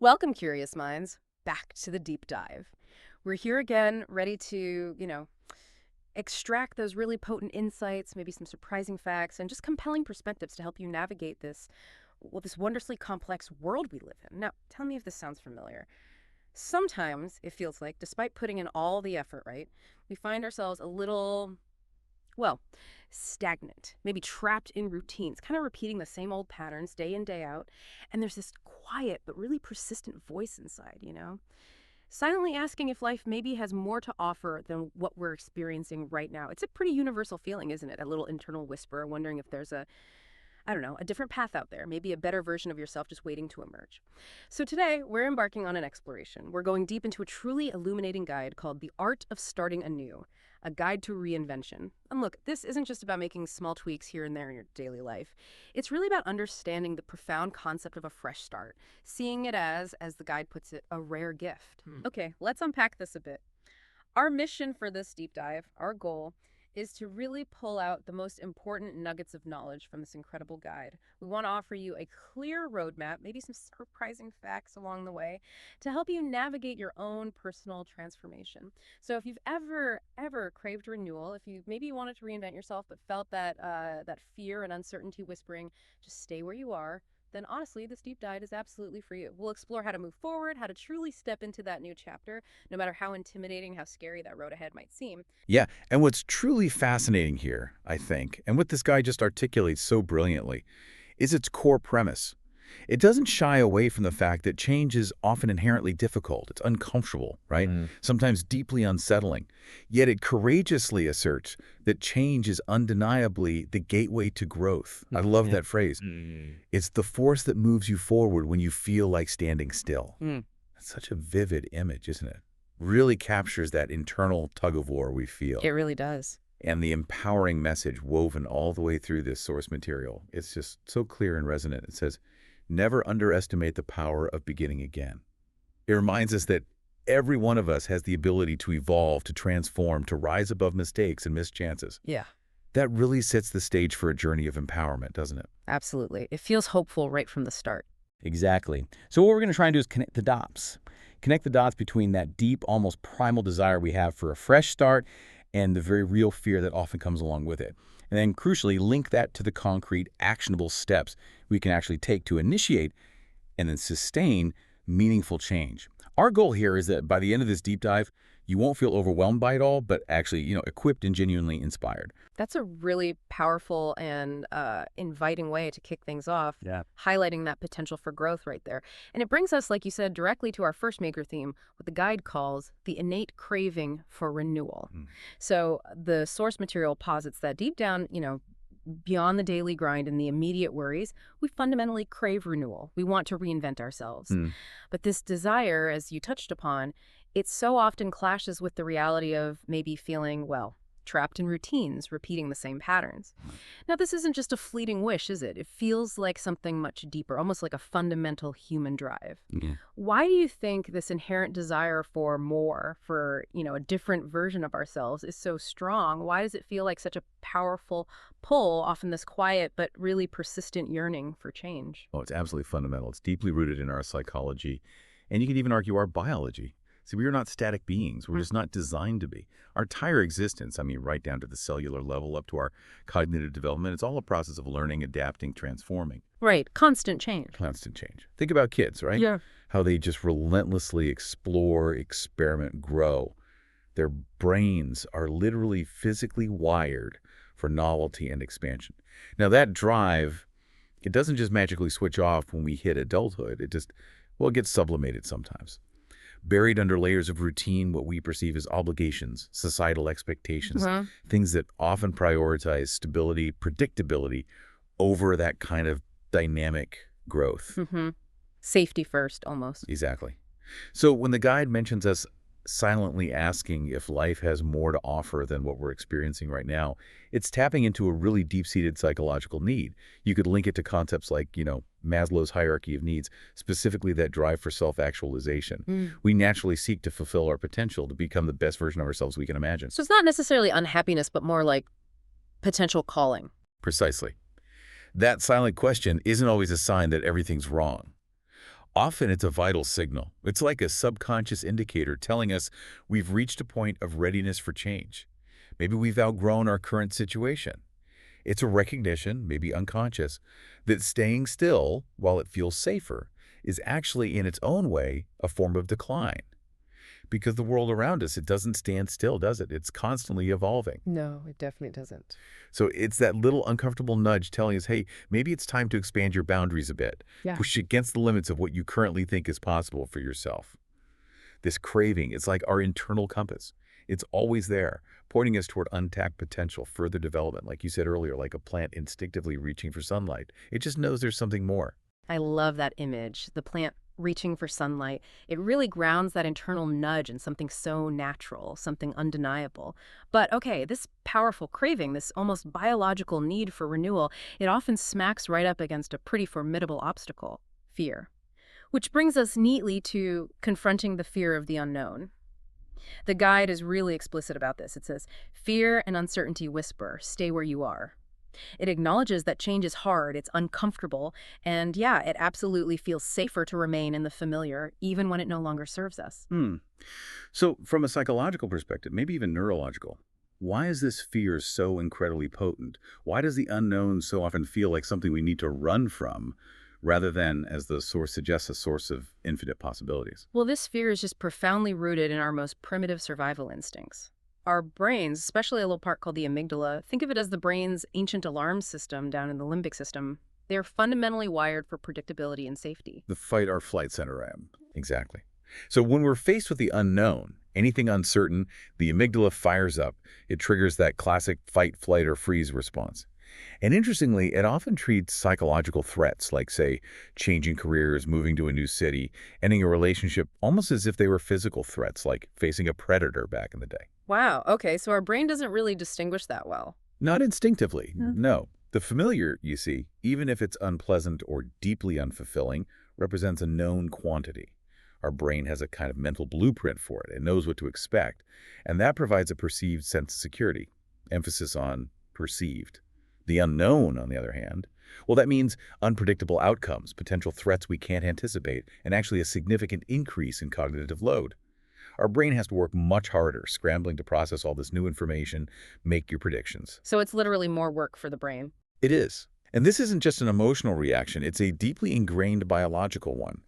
Welcome, curious minds, back to the deep dive. We're here again, ready to, extract those really potent insights, maybe some surprising facts, and just compelling perspectives to help you navigate this wondrously complex world we live in. Now, tell me if this sounds familiar. Sometimes it feels like, despite putting in all the effort, right, we find ourselves a little, well, stagnant, maybe trapped in routines, kind of repeating the same old patterns day in, day out. And there's this quiet but really persistent voice inside. Silently asking if life maybe has more to offer than what we're experiencing right now. It's a pretty universal feeling, isn't it? A little internal whisper, wondering if there's I don't know, a different path out there, maybe a better version of yourself just waiting to emerge. So today, we're embarking on an exploration. We're going deep into a truly illuminating guide called The Art of Starting Anew, a guide to reinvention. And look, this isn't just about making small tweaks here and there in your daily life. It's really about understanding the profound concept of a fresh start, seeing it as the guide puts it, a rare gift. Okay, let's unpack this a bit. Our mission for this deep dive, our goal, is to really pull out the most important nuggets of knowledge from this incredible guide. We want to offer you a clear roadmap, maybe some surprising facts along the way, to help you navigate your own personal transformation. So if you've ever craved renewal, if you maybe wanted to reinvent yourself but felt that fear and uncertainty whispering, just stay where you are, then honestly, this deep dive is absolutely for you. We'll explore how to move forward, how to truly step into that new chapter, no matter how intimidating, how scary that road ahead might seem. Yeah, and what's truly fascinating here, I think, and what this guy just articulates so brilliantly, is its core premise. It doesn't shy away from the fact that change is often inherently difficult. It's uncomfortable, right? Sometimes deeply unsettling. Yet it courageously asserts that change is undeniably the gateway to growth. I love that phrase. It's the force that moves you forward when you feel like standing still. That's such a vivid image, isn't it? Really captures that internal tug-of-war we feel. It really does. And the empowering message woven all the way through this source material. It's just so clear and resonant. It says, never underestimate the power of beginning again. It reminds us that every one of us has the ability to evolve, to transform, to rise above mistakes and missed chances. Yeah, That really sets the stage for a journey of empowerment, doesn't it? absolutely. It feels hopeful right from the start. Exactly. So what we're going to try and do is connect the dots. Connect the dots between that deep, almost primal desire we have for a fresh start and the very real fear that often comes along with it. And then crucially, link that to the concrete, actionable steps we can actually take to initiate and then sustain meaningful change. Our goal here is that by the end of this deep dive, you won't feel overwhelmed by it all, but actually, equipped and genuinely inspired. That's a really powerful and inviting way to kick things off, Yeah. highlighting that potential for growth right there. And it brings us, like you said, directly to our first maker theme, what the guide calls the innate craving for renewal. So the source material posits that deep down, beyond the daily grind and the immediate worries, we fundamentally crave renewal. We want to reinvent ourselves. But this desire, as you touched upon, it so often clashes with the reality of maybe feeling, well, trapped in routines, repeating the same patterns. Now, this isn't just a fleeting wish, is it? It feels like something much deeper, almost like a fundamental human drive. Why do you think this inherent desire for more, for, a different version of ourselves is so strong? Why does it feel like such a powerful pull, often this quiet but really persistent yearning for change? Oh, it's absolutely fundamental. It's deeply rooted in our psychology, and you could even argue our biology. See, we are not static beings. We're just not designed to be. Our entire existence, right down to the cellular level, up to our cognitive development, it's all a process of learning, adapting, transforming. Right. Constant change. Constant change. Think about kids, right? Yeah. How they just relentlessly explore, experiment, grow. Their brains are literally physically wired for novelty and expansion. Now, that drive, it doesn't just magically switch off when we hit adulthood. It gets sublimated sometimes. Buried under layers of routine, what we perceive as obligations, societal expectations, things that often prioritize stability, predictability over that kind of dynamic growth. Safety first, almost. Exactly. So when the guide mentions us silently asking if life has more to offer than what we're experiencing right now, it's tapping into a really deep-seated psychological need. You could link it to concepts like, Maslow's hierarchy of needs, specifically that drive for self-actualization. We naturally seek to fulfill our potential to become the best version of ourselves we can imagine. So it's not necessarily unhappiness, but more like potential calling. Precisely. That silent question isn't always a sign that everything's wrong. Often it's a vital signal. It's like a subconscious indicator telling us we've reached a point of readiness for change. Maybe we've outgrown our current situation. It's a recognition, maybe unconscious, that staying still, while it feels safer, is actually in its own way a form of decline. Because the world around us, it doesn't stand still, does it? It's constantly evolving. No, it definitely doesn't. So it's that little uncomfortable nudge telling us, hey, maybe it's time to expand your boundaries a bit. Yeah. Push against the limits of what you currently think is possible for yourself. This craving, it's like our internal compass. It's always there, pointing us toward untapped potential, further development, like you said earlier, like a plant instinctively reaching for sunlight. It just knows there's something more. I love that image, the plant reaching for sunlight. It really grounds that internal nudge in something so natural, something undeniable. But okay, this powerful craving, this almost biological need for renewal, it often smacks right up against a pretty formidable obstacle, fear. Which brings us neatly to confronting the fear of the unknown. The guide is really explicit about this. It says, fear and uncertainty whisper, stay where you are. It acknowledges that change is hard, it's uncomfortable, and yeah, it absolutely feels safer to remain in the familiar, even when it no longer serves us. So from a psychological perspective, maybe even neurological, why is this fear so incredibly potent? Why does the unknown so often feel like something we need to run from rather than, as the source suggests, a source of infinite possibilities? Well, this fear is just profoundly rooted in our most primitive survival instincts. Our brains, especially a little part called the amygdala, think of it as the brain's ancient alarm system down in the limbic system. They're fundamentally wired for predictability and safety. The fight or flight center, I am. Exactly. So when we're faced with the unknown, anything uncertain, the amygdala fires up. It triggers that classic fight, flight, or freeze response. And interestingly, it often treats psychological threats like, say, changing careers, moving to a new city, ending a relationship, almost as if they were physical threats like facing a predator back in the day. Wow, okay, so our brain doesn't really distinguish that well. Not instinctively, no. The familiar, you see, even if it's unpleasant or deeply unfulfilling, represents a known quantity. Our brain has a kind of mental blueprint for it. It knows what to expect, and that provides a perceived sense of security. Emphasis on perceived. The unknown, on the other hand, well, that means unpredictable outcomes, potential threats we can't anticipate, and actually a significant increase in cognitive load. Our brain has to work much harder, scrambling to process all this new information, make your predictions. So it's literally more work for the brain. It is. And this isn't just an emotional reaction, it's a deeply ingrained biological one.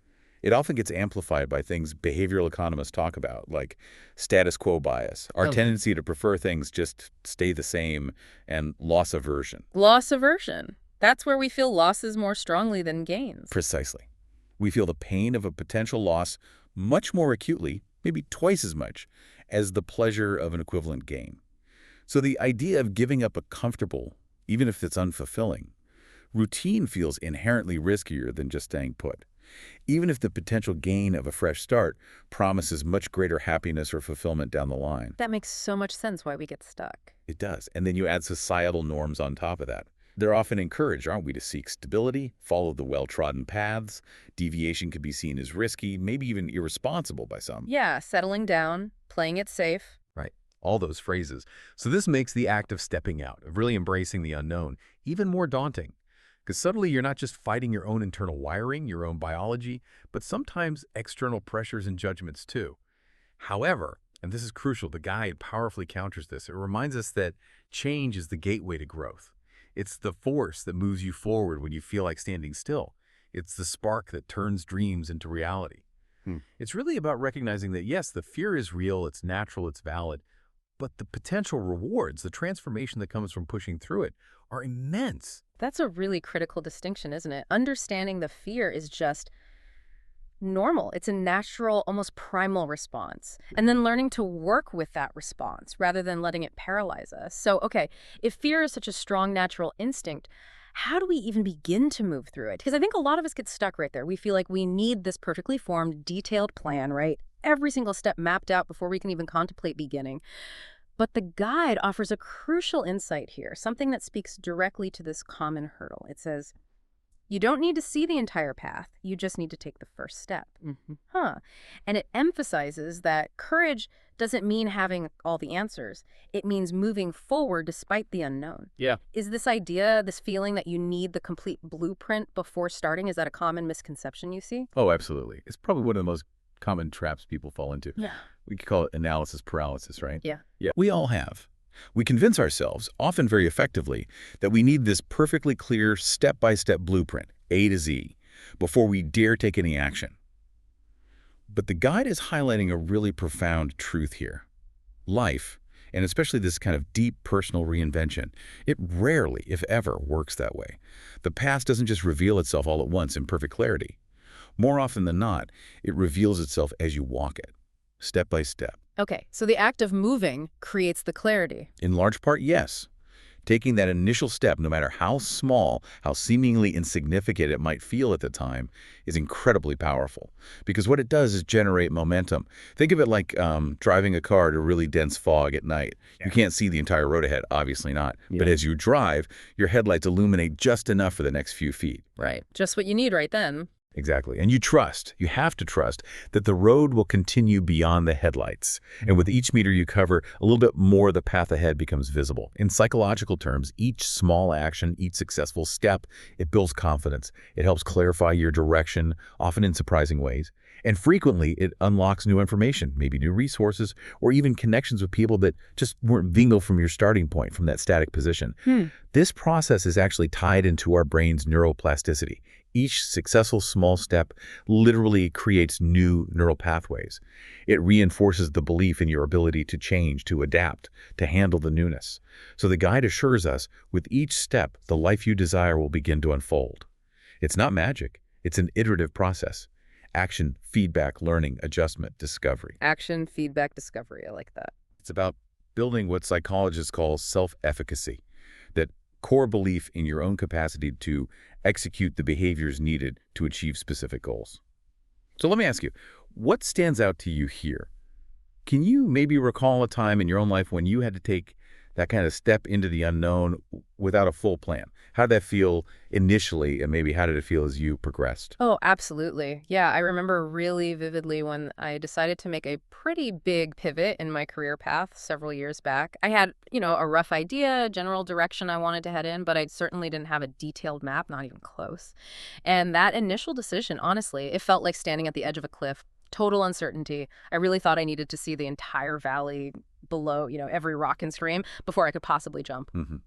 It often gets amplified by things behavioral economists talk about, like status quo bias, our tendency to prefer things just stay the same, and loss aversion. Loss aversion. That's where we feel losses more strongly than gains. Precisely. We feel the pain of a potential loss much more acutely, maybe twice as much, as the pleasure of an equivalent gain. So the idea of giving up a comfortable, even if it's unfulfilling, routine feels inherently riskier than just staying put. Even if the potential gain of a fresh start promises much greater happiness or fulfillment down the line. That makes so much sense why we get stuck. It does. And then you add societal norms on top of that. They're often encouraged, aren't we, to seek stability, follow the well-trodden paths. Deviation could be seen as risky, maybe even irresponsible by some. Yeah, settling down, playing it safe. Right. All those phrases. So this makes the act of stepping out, of really embracing the unknown, even more daunting. Because suddenly you're not just fighting your own internal wiring, your own biology, but sometimes external pressures and judgments too. However, and this is crucial, the guide powerfully counters this. It reminds us that change is the gateway to growth. It's the force that moves you forward when you feel like standing still. It's the spark that turns dreams into reality. It's really about recognizing that, yes, the fear is real, it's natural, it's valid, but the potential rewards, the transformation that comes from pushing through it, are immense. That's a really critical distinction, isn't it? Understanding the fear is just normal. It's a natural, almost primal response. And then learning to work with that response rather than letting it paralyze us. So, okay, if fear is such a strong natural instinct, how do we even begin to move through it? Because I think a lot of us get stuck right there. We feel like we need this perfectly formed, detailed plan, right? Every single step mapped out before we can even contemplate beginning. But the guide offers a crucial insight here, something that speaks directly to this common hurdle. It says, You don't need to see the entire path. You just need to take the first step. Hmm. Huh. And it emphasizes that courage doesn't mean having all the answers. It means moving forward despite the unknown. Yeah. Is this idea, this feeling that you need the complete blueprint before starting, is that a common misconception you see? Oh, absolutely. It's probably one of the most common traps people fall into. Yeah. We could call it analysis paralysis, right? Yeah. Yeah, we all have. We convince ourselves, often very effectively, that we need this perfectly clear step-by-step blueprint, A to Z, before we dare take any action. But the guide is highlighting a really profound truth here. Life, and especially this kind of deep personal reinvention, it rarely, if ever, works that way. The past doesn't just reveal itself all at once in perfect clarity. More often than not, it reveals itself as you walk it, step by step. Okay, so the act of moving creates the clarity. In large part, yes. Taking that initial step, no matter how small, how seemingly insignificant it might feel at the time, is incredibly powerful. Because what it does is generate momentum. Think of it like driving a car to really dense fog at night. You can't see the entire road ahead, obviously not. But as you drive, your headlights illuminate just enough for the next few feet. Right. Just what you need right then. Exactly. And you have to trust that the road will continue beyond the headlights. And with each meter you cover, a little bit more the path ahead becomes visible. In psychological terms, each small action, each successful step, it builds confidence. It helps clarify your direction, often in surprising ways. And frequently, it unlocks new information, maybe new resources, or even connections with people that just weren't visible from your starting point, from that static position. This process is actually tied into our brain's neuroplasticity. Each successful small step literally creates new neural pathways. It reinforces the belief in your ability to change, to adapt, to handle the newness. So the guide assures us, with each step, the life you desire will begin to unfold. It's not magic. It's an iterative process. Action, feedback, learning, adjustment, discovery. Action, feedback, discovery. I like that. It's about building what psychologists call self-efficacy, that core belief in your own capacity to execute the behaviors needed to achieve specific goals. So let me ask you, what stands out to you here? Can you maybe recall a time in your own life when you had to take that kind of step into the unknown without a full plan? How did that feel initially, and maybe how did it feel as you progressed? Oh, absolutely. Yeah, I remember really vividly when I decided to make a pretty big pivot in my career path several years back. I had, a rough idea, a general direction I wanted to head in, but I certainly didn't have a detailed map, not even close. And that initial decision, honestly, it felt like standing at the edge of a cliff. Total uncertainty. I really thought I needed to see the entire valley below, every rock and stream before I could possibly jump. The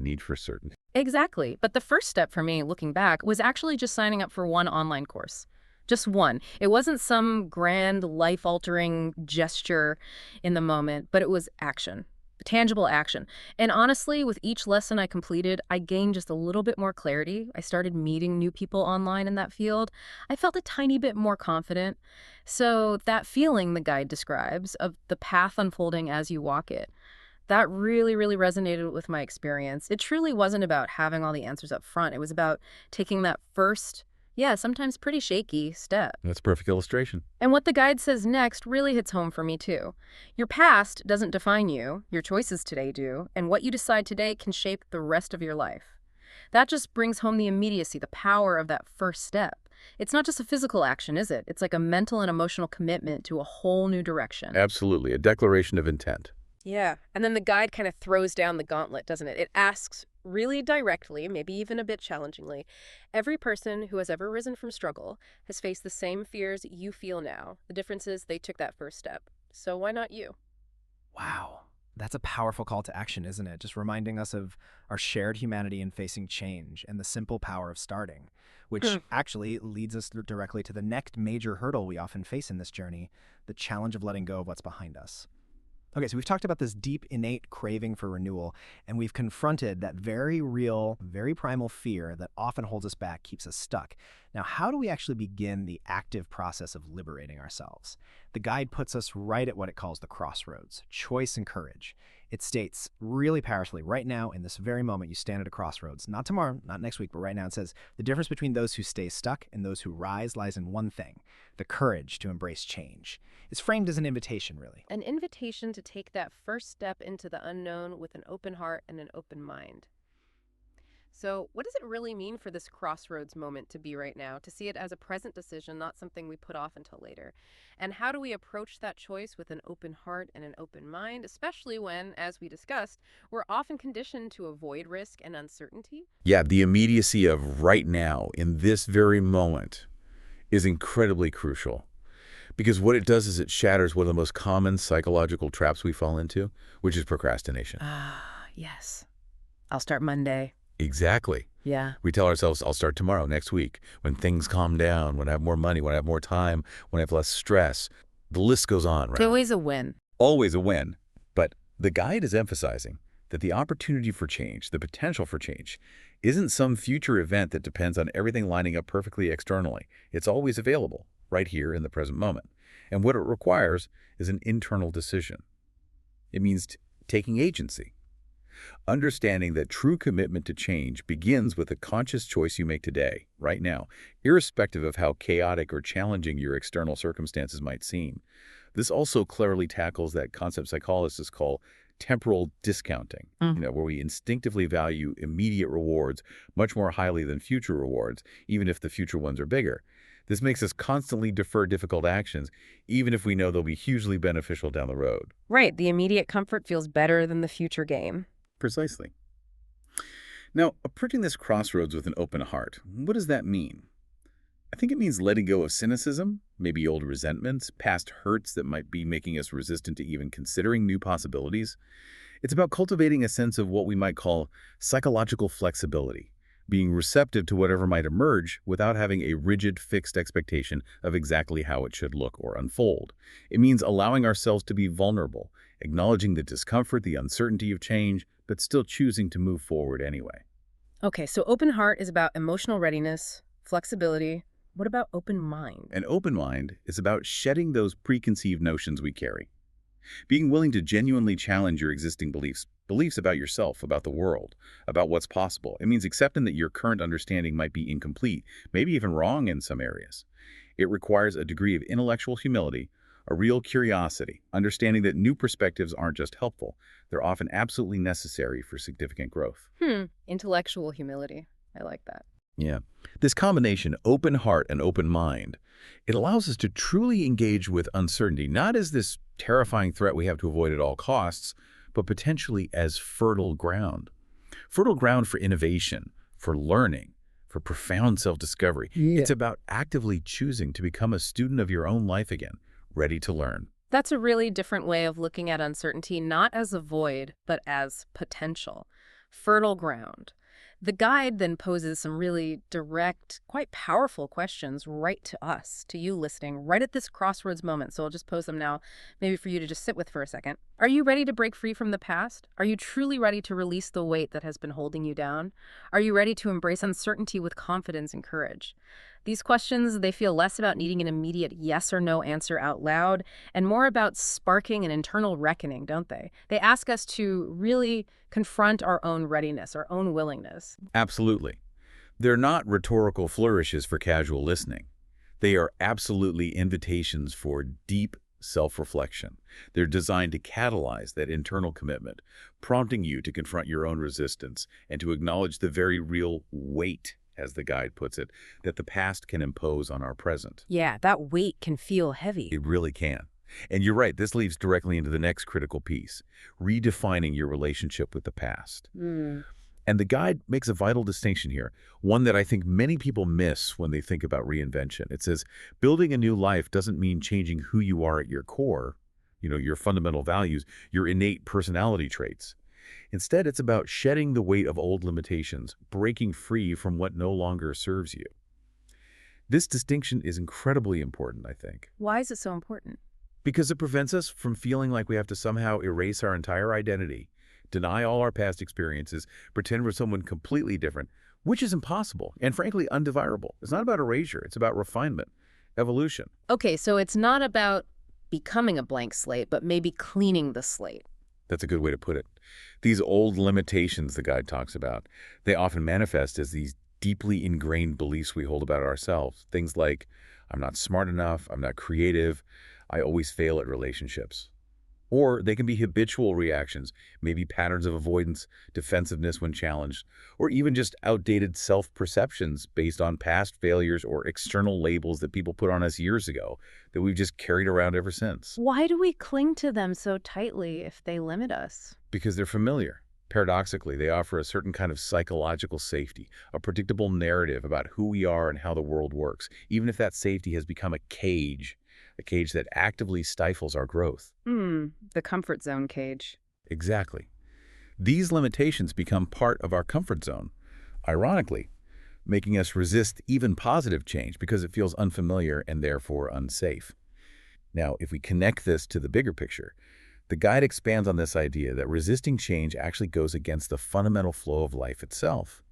need for certainty. Exactly. But the first step for me, looking back, was actually just signing up for one online course. Just one. It wasn't some grand, life-altering gesture in the moment, but it was action. Tangible action. And honestly, with each lesson I completed, I gained just a little bit more clarity. I started meeting new people online in that field. I felt a tiny bit more confident. So that feeling the guide describes of the path unfolding as you walk it, that really, really resonated with my experience. It truly wasn't about having all the answers up front. It was about taking that first, sometimes pretty shaky step. That's a perfect illustration. And what the guide says next really hits home for me too. Your past doesn't define you, your choices today do, and what you decide today can shape the rest of your life. That just brings home the immediacy, the power of that first step. It's not just a physical action, is it? It's like a mental and emotional commitment to a whole new direction. Absolutely. A declaration of intent. Yeah, and then the guide kind of throws down the gauntlet, doesn't it? It asks really directly, maybe even a bit challengingly, every person who has ever risen from struggle has faced the same fears you feel now. The difference is they took that first step. So why not you? Wow. That's a powerful call to action, isn't it? Just reminding us of our shared humanity in facing change and the simple power of starting, which actually leads us directly to the next major hurdle we often face in this journey, the challenge of letting go of what's behind us. Okay, so we've talked about this deep, innate craving for renewal, and we've confronted that very real, very primal fear that often holds us back, keeps us stuck. Now, how do we actually begin the active process of liberating ourselves? The guide puts us right at what it calls the crossroads, choice and courage. It states really powerfully, right now, in this very moment, you stand at a crossroads. Not tomorrow, not next week, but right now. It says, the difference between those who stay stuck and those who rise lies in one thing, the courage to embrace change. It's framed as an invitation, really. An invitation to take that first step into the unknown with an open heart and an open mind. So, what does it really mean for this crossroads moment to be right now, to see it as a present decision, not something we put off until later? And how do we approach that choice with an open heart and an open mind, especially when, as we discussed, we're often conditioned to avoid risk and uncertainty? Yeah, the immediacy of right now, in this very moment, is incredibly crucial. Because what it does is it shatters one of the most common psychological traps we fall into, which is procrastination. Ah, yes. I'll start Monday. Exactly. Yeah. We tell ourselves, I'll start tomorrow, next week, when things calm down, when I have more money, when I have more time, when I have less stress. The list goes on, It's right? always a win. Always a win. But the guide is emphasizing that the opportunity for change, the potential for change, isn't some future event that depends on everything lining up perfectly externally. It's always available, right here in the present moment. And what it requires is an internal decision. It means taking agency. Understanding that true commitment to change begins with a conscious choice you make today, right now, irrespective of how chaotic or challenging your external circumstances might seem. This also clearly tackles that concept psychologists call temporal discounting, where we instinctively value immediate rewards much more highly than future rewards, even if the future ones are bigger. This makes us constantly defer difficult actions, even if we know they'll be hugely beneficial down the road. Right. The immediate comfort feels better than the future gain. Precisely. Now, approaching this crossroads with an open heart, what does that mean? I think it means letting go of cynicism, maybe old resentments, past hurts that might be making us resistant to even considering new possibilities. It's about cultivating a sense of what we might call psychological flexibility, being receptive to whatever might emerge without having a rigid, fixed expectation of exactly how it should look or unfold. It means allowing ourselves to be vulnerable, acknowledging the discomfort, the uncertainty of change, but still choosing to move forward anyway. Okay, so open heart is about emotional readiness, flexibility. What about open mind? An open mind is about shedding those preconceived notions we carry. Being willing to genuinely challenge your existing beliefs about yourself, about the world, about what's possible. It means accepting that your current understanding might be incomplete, maybe even wrong in some areas. It requires a degree of intellectual humility, a real curiosity, understanding that new perspectives aren't just helpful, they're often absolutely necessary for significant growth. Intellectual humility. I like that. Yeah. This combination, open heart and open mind, it allows us to truly engage with uncertainty, not as this terrifying threat we have to avoid at all costs, but potentially as fertile ground. Fertile ground for innovation, for learning, for profound self-discovery. Yeah. It's about actively choosing to become a student of your own life again, ready to learn. That's a really different way of looking at uncertainty, not as a void, but as potential. Fertile ground. The guide then poses some really direct, quite powerful questions right to us, to you listening, right at this crossroads moment. So I'll just pose them now, maybe for you to just sit with for a second. Are you ready to break free from the past? Are you truly ready to release the weight that has been holding you down? Are you ready to embrace uncertainty with confidence and courage? These questions, they feel less about needing an immediate yes or no answer out loud and more about sparking an internal reckoning, don't they? They ask us to really confront our own readiness, our own willingness. Absolutely. They're not rhetorical flourishes for casual listening. They are absolutely invitations for deep self-reflection. They're designed to catalyze that internal commitment, prompting you to confront your own resistance and to acknowledge the very real weight, as the guide puts it, that the past can impose on our present. Yeah, that weight can feel heavy. It really can. And you're right, this leads directly into the next critical piece, redefining your relationship with the past. And the guide makes a vital distinction here, one that I think many people miss when they think about reinvention. It says, building a new life doesn't mean changing who you are at your core, your fundamental values, your innate personality traits. Instead, it's about shedding the weight of old limitations, breaking free from what no longer serves you. This distinction is incredibly important, I think. Why is it so important? Because it prevents us from feeling like we have to somehow erase our entire identity, deny all our past experiences, pretend we're someone completely different, which is impossible and frankly undesirable. It's not about erasure, it's about refinement, evolution. Okay, so it's not about becoming a blank slate, but maybe cleaning the slate. That's a good way to put it. These old limitations the guide talks about, they often manifest as these deeply ingrained beliefs we hold about ourselves. Things like, I'm not smart enough, I'm not creative, I always fail at relationships. Or they can be habitual reactions, maybe patterns of avoidance, defensiveness when challenged, or even just outdated self-perceptions based on past failures or external labels that people put on us years ago that we've just carried around ever since. Why do we cling to them so tightly if they limit us? Because they're familiar. Paradoxically, they offer a certain kind of psychological safety, a predictable narrative about who we are and how the world works, even if that safety has become a cage that actively stifles our growth. The comfort zone cage. Exactly. These limitations become part of our comfort zone, ironically, making us resist even positive change because it feels unfamiliar and therefore unsafe. Now, if we connect this to the bigger picture, the guide expands on this idea that resisting change actually goes against the fundamental flow of life itself.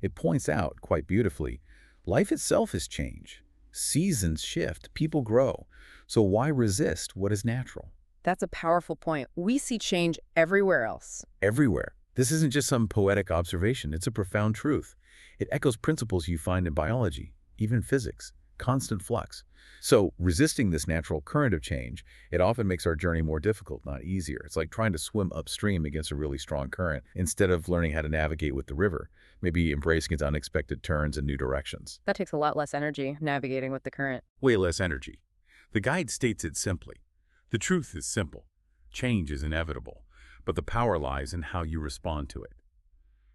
It points out, quite beautifully, life itself is change. Seasons shift, people grow. So why resist what is natural? That's a powerful point. We see change everywhere else. Everywhere. This isn't just some poetic observation, it's a profound truth. It echoes principles you find in biology, even physics, constant flux. So resisting this natural current of change, it often makes our journey more difficult, not easier. It's like trying to swim upstream against a really strong current instead of learning how to navigate with the river, maybe embracing its unexpected turns and new directions. That takes a lot less energy, navigating with the current. Way less energy. The guide states it simply. The truth is simple. Change is inevitable, but the power lies in how you respond to it.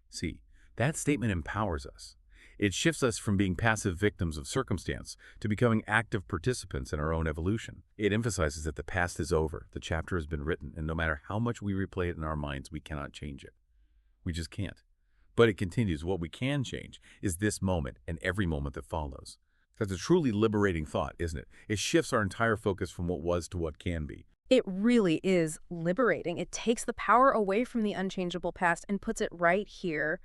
See, that statement empowers us. It shifts us from being passive victims of circumstance to becoming active participants in our own evolution. It emphasizes that the past is over, the chapter has been written, and no matter how much we replay it in our minds, we cannot change it. We just can't. But it continues, what we can change is this moment and every moment that follows. That's a truly liberating thought, isn't it? It shifts our entire focus from what was to what can be. It really is liberating. It takes the power away from the unchangeable past and puts it right here,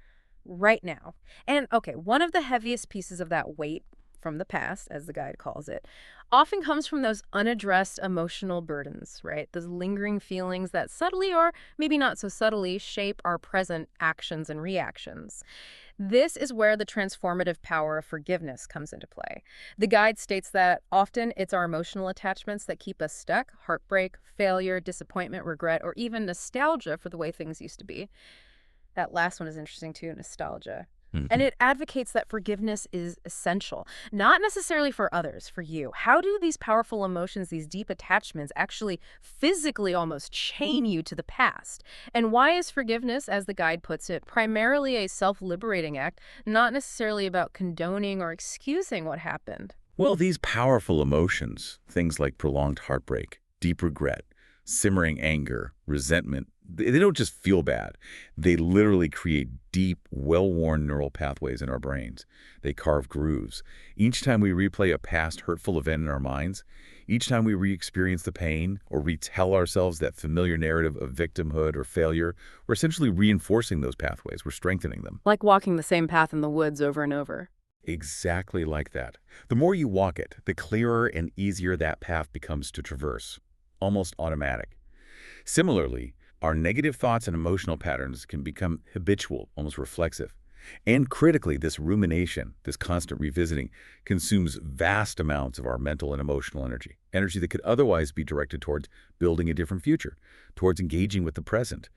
right now. And okay, one of the heaviest pieces of that weight from the past, as the guide calls it, often comes from those unaddressed emotional burdens, right? Those lingering feelings that subtly or maybe not so subtly shape our present actions and reactions. This is where the transformative power of forgiveness comes into play. The guide states that often it's our emotional attachments that keep us stuck: heartbreak, failure, disappointment, regret, or even nostalgia for the way things used to be. That last one is interesting too, nostalgia. And it advocates that forgiveness is essential, not necessarily for others, for you. How do these powerful emotions, these deep attachments, actually physically almost chain you to the past? And why is forgiveness, as the guide puts it, primarily a self-liberating act, not necessarily about condoning or excusing what happened? Well, these powerful emotions, things like prolonged heartbreak, deep regret, simmering anger, resentment, they don't just feel bad. They literally create deep, well-worn neural pathways in our brains. They carve grooves. Each time we replay a past hurtful event in our minds, each time we re-experience the pain or retell ourselves that familiar narrative of victimhood or failure, we're essentially reinforcing those pathways. We're strengthening them. Like walking the same path in the woods over and over. Exactly like that. The more you walk it, the clearer and easier that path becomes to traverse. Almost automatic. Similarly, our negative thoughts and emotional patterns can become habitual, almost reflexive. And critically, this rumination, this constant revisiting, consumes vast amounts of our mental and emotional energy. Energy that could otherwise be directed towards building a different future, towards engaging with the present.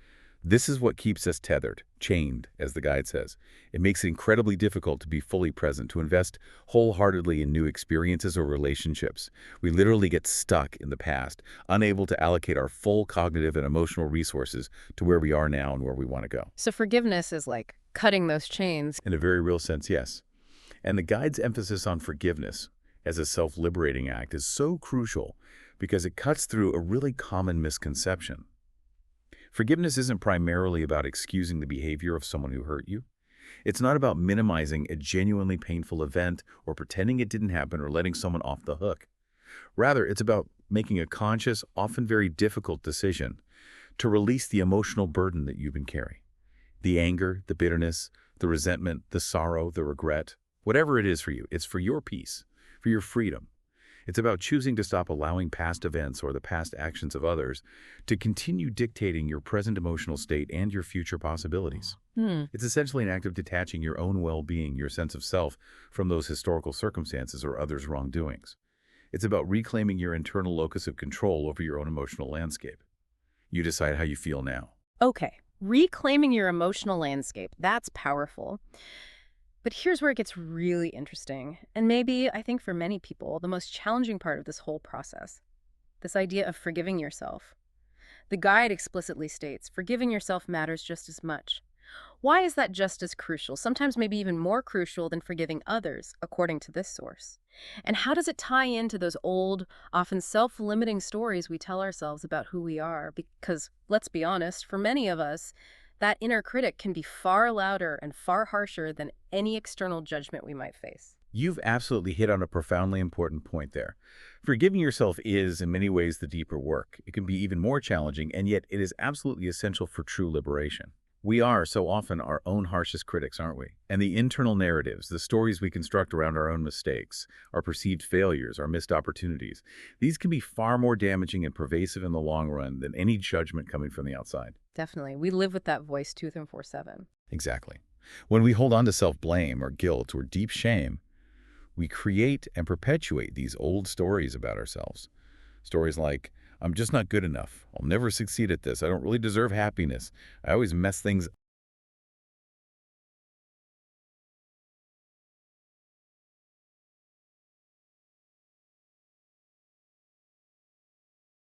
This is what keeps us tethered, chained, as the guide says. It makes it incredibly difficult to be fully present, to invest wholeheartedly in new experiences or relationships. We literally get stuck in the past, unable to allocate our full cognitive and emotional resources to where we are now and where we want to go. So forgiveness is like cutting those chains. In a very real sense, yes. And the guide's emphasis on forgiveness as a self-liberating act is so crucial because it cuts through a really common misconception. Forgiveness isn't primarily about excusing the behavior of someone who hurt you. It's not about minimizing a genuinely painful event or pretending it didn't happen or letting someone off the hook. Rather, it's about making a conscious, often very difficult decision to release the emotional burden that you've been carrying. The anger, the bitterness, the resentment, the sorrow, the regret, whatever it is for you, it's for your peace, for your freedom. It's about choosing to stop allowing past events or the past actions of others to continue dictating your present emotional state and your future possibilities. It's essentially an act of detaching your own well-being, your sense of self, from those historical circumstances or others' wrongdoings. It's about reclaiming your internal locus of control over your own emotional landscape. You decide how you feel now. Okay, reclaiming your emotional landscape, that's powerful. But here's where it gets really interesting, and maybe, I think for many people, the most challenging part of this whole process. This idea of forgiving yourself. The guide explicitly states forgiving yourself matters just as much. Why is that just as crucial, sometimes maybe even more crucial than forgiving others, according to this source? And how does it tie into those old, often self-limiting stories we tell ourselves about who we are? Because, let's be honest, for many of us, that inner critic can be far louder and far harsher than any external judgment we might face. You've absolutely hit on a profoundly important point there. Forgiving yourself is, in many ways, the deeper work. It can be even more challenging, and yet it is absolutely essential for true liberation. We are, so often, our own harshest critics, aren't we? And the internal narratives, the stories we construct around our own mistakes, our perceived failures, our missed opportunities, these can be far more damaging and pervasive in the long run than any judgment coming from the outside. Definitely. We live with that voice 24/7. Exactly. When we hold on to self-blame or guilt or deep shame, we create and perpetuate these old stories about ourselves. Stories like, I'm just not good enough. I'll never succeed at this. I don't really deserve happiness. I always mess things